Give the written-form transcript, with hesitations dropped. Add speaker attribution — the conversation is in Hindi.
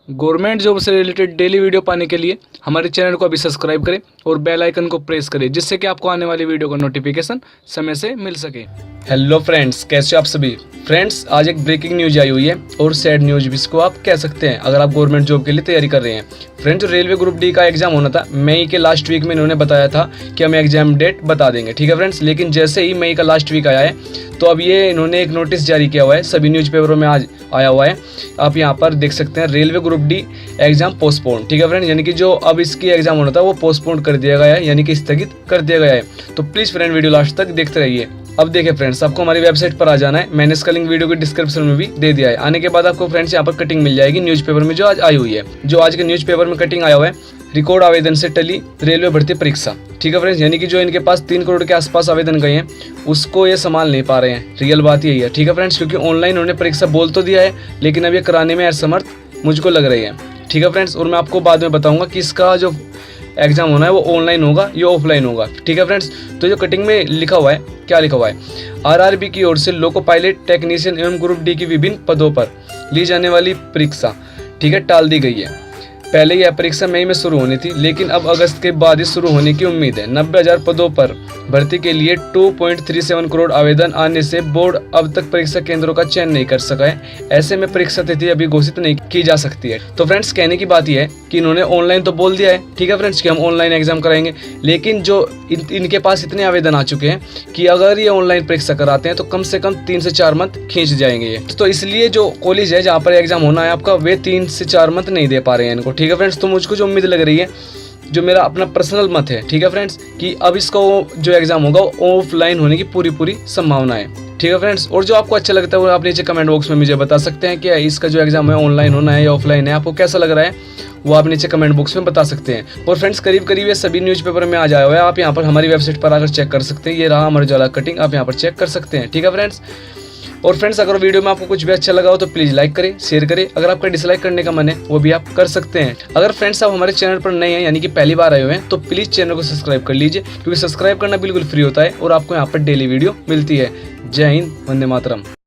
Speaker 1: गवर्नमेंट जॉब से रिलेटेड डेली वीडियो पाने के लिए हमारे चैनल को अभी सब्सक्राइब करें और बेल आइकन को प्रेस करें, जिससे कि आपको आने वाली वीडियो का नोटिफिकेशन समय से मिल सके। हेलो फ्रेंड्स, कैसे हो आप सभी। फ्रेंड्स, आज एक ब्रेकिंग न्यूज आई हुई है और सैड न्यूज भी इसको आप कह सकते हैं अगर आप गवर्नमेंट जॉब के लिए तैयारी कर रहे हैं। फ्रेंड्स, रेलवे ग्रुप डी का एग्जाम होना था मई के लास्ट वीक में। इन्होंने बताया था कि हमें एग्जाम डेट बता देंगे, ठीक है फ्रेंड्स। लेकिन जैसे ही मई का लास्ट वीक आया है तो अब ये इन्होंने एक नोटिस जारी किया हुआ है, सभी न्यूज़पेपरों में आज आया हुआ है। आप यहाँ पर देख सकते हैं, railway group D exam postpone, ठीक है फ्रेंड्स। यानी कि जो अब इसकी एग्जाम होना था वो पोस्टपोन कर दिया गया है, यानी कि स्थगित कर दिया गया है। तो प्लीज़ फ्रेंड वीडियो लास्ट तक देखते रहिए। अब देखिए फ्रेंड्स, आपको हमारी वेबसाइट पर आ जाना है। मैंने इसका लिंक वीडियो के डिस्क्रिप्शन में भी दे दिया है। आने के बाद आपको फ्रेंड्स यहाँ पर कटिंग मिल जाएगी न्यूज़पेपर में जो आज आई हुई है। जो आज के न्यूज़पेपर में कटिंग आया हुआ है, रिकॉर्ड आवेदन से टली रेलवे भर्ती परीक्षा, ठीक है फ्रेंड्स। यानी कि जो इनके पास 3 करोड़ के आसपास आवेदन गए हैं उसको ये संभाल नहीं पा रहे हैं। रियल बात यही है, ठीक है फ्रेंड्स, क्योंकि ऑनलाइन उन्होंने परीक्षा बोल तो दिया है लेकिन अब ये कराने में असमर्थ मुझको लग रही है, ठीक है फ्रेंड्स। और मैं आपको बाद में बताऊंगा कि इसका जो एग्जाम होना है वो ऑनलाइन होगा या ऑफलाइन होगा, ठीक है फ्रेंड्स। तो जो कटिंग में लिखा हुआ है, क्या लिखा हुआ है, आरआरबी की ओर से लोको पायलट टेक्नीशियन एवं ग्रुप डी की विभिन्न पदों पर ली जाने वाली परीक्षा, ठीक है, टाल दी गई है। पहले यह परीक्षा मई में शुरू होनी थी लेकिन अब अगस्त के बाद ही शुरू होने की उम्मीद है। 90,000 पदों पर भर्ती के लिए 2.37 करोड़ आवेदन आने से बोर्ड अब तक परीक्षा केंद्रों का चयन नहीं कर सका है। ऐसे में परीक्षा तिथि अभी घोषित नहीं की जा सकती है। तो फ्रेंड्स, कहने की बात यह है कि इन्होंने ऑनलाइन तो बोल दिया है, ठीक है फ्रेंड्स, कि हम ऑनलाइन एग्जाम कराएंगे, लेकिन जो इनके पास इतने आवेदन आ चुके हैं कि अगर ये ऑनलाइन परीक्षा कराते हैं तो कम से कम 3 से 4 मंथ खींच जाएंगे ये। तो इसलिए जो कॉलेज है जहाँ पर एग्जाम होना है आपका, वे 3 से 4 मंथ नहीं दे पा रहे हैं इनको, ठीक है फ्रेंड्स। तो मुझको जो उम्मीद लग रही है, जो मेरा अपना पर्सनल मत है, ठीक है फ्रेंड्स, कि अब इसका जो एग्जाम होगा ऑफलाइन होने की पूरी संभावना है, ठीक है फ्रेंड्स। और जो आपको अच्छा लगता है वो आप नीचे कमेंट बॉक्स में मुझे बता सकते हैं कि इसका जो एग्जाम है ऑनलाइन होना है या ऑफलाइन है, आपको कैसा लग रहा है वो आप नीचे कमेंट बॉक्स में बता सकते हैं। और फ्रेंड्स, करीब ये सभी न्यूज़पेपर में आ जाया हुआ है। आप यहाँ पर हमारी वेबसाइट पर आकर चेक कर सकते हैं। ये रहा अमर उजाला कटिंग, आप यहाँ पर चेक कर सकते हैं, ठीक है फ्रेंड्स। और फ्रेंड्स, अगर वीडियो में आपको कुछ भी अच्छा लगा हो तो प्लीज़ लाइक करें, शेयर करें। अगर आपका डिसलाइक करने का मन है वो भी आप कर सकते हैं। अगर फ्रेंड्स आप हमारे चैनल पर नए हैं, यानी कि पहली बार आए हुए हैं, तो प्लीज़ चैनल को सब्सक्राइब कर लीजिए, क्योंकि सब्सक्राइब करना बिल्कुल फ्री होता है और आपको यहाँ पर डेली वीडियो मिलती है। जय हिंद, वंदे मातरम।